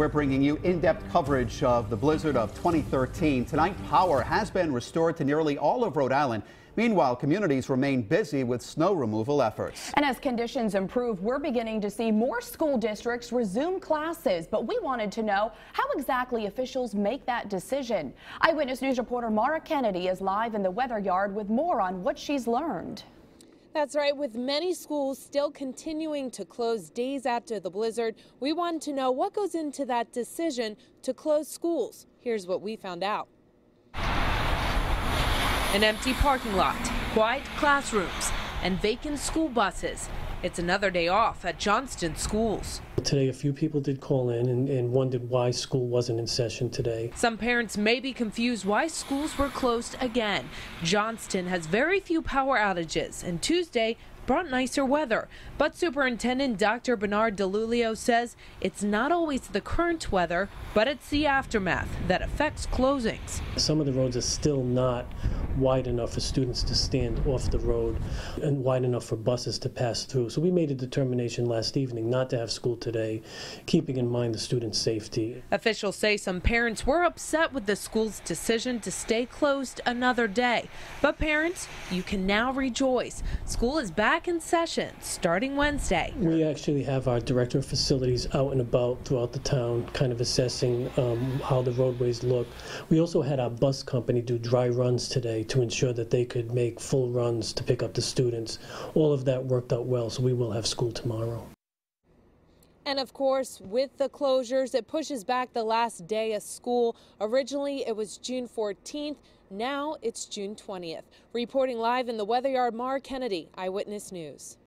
We're bringing you in-depth coverage of the blizzard of 2013. Tonight, power has been restored to nearly all of Rhode Island. Meanwhile, communities remain busy with snow removal efforts. And as conditions improve, we're beginning to see more school districts resume classes. But we wanted to know how exactly officials make that decision. Eyewitness News reporter Mara Kennedy is live in the weather yard with more on what she's learned. That's right. With many schools still continuing to close days after the blizzard, we wanted to know what goes into that decision to close schools. Here's what we found out. An empty parking lot, quiet classrooms, and vacant school buses. It's another day off at Johnston schools. Today, a few people did call in and wondered why school wasn't in session today. Some parents may be confused why schools were closed again. Johnston has very few power outages, and Tuesday brought nicer weather. But Superintendent Dr. Bernard DeLulio says it's not always the current weather, but it's the aftermath that affects closings. Some of the roads are still not wide enough for students to stand off the road and wide enough for buses to pass through. So we made a determination last evening not to have school today, keeping in mind the students' safety. Officials say some parents were upset with the school's decision to stay closed another day. But parents, you can now rejoice. School is back in session starting Wednesday. We actually have our director of facilities out and about throughout the town, kind of assessing how the roadways look. We also had our bus company do dry runs today to ensure that they could make full runs to pick up the students. All of that worked out well, so we will have school tomorrow. And of course, with the closures, it pushes back the last day of school. Originally, it was June 14th. Now it's June 20th. Reporting live in the weather yard, Mara Kennedy, Eyewitness News.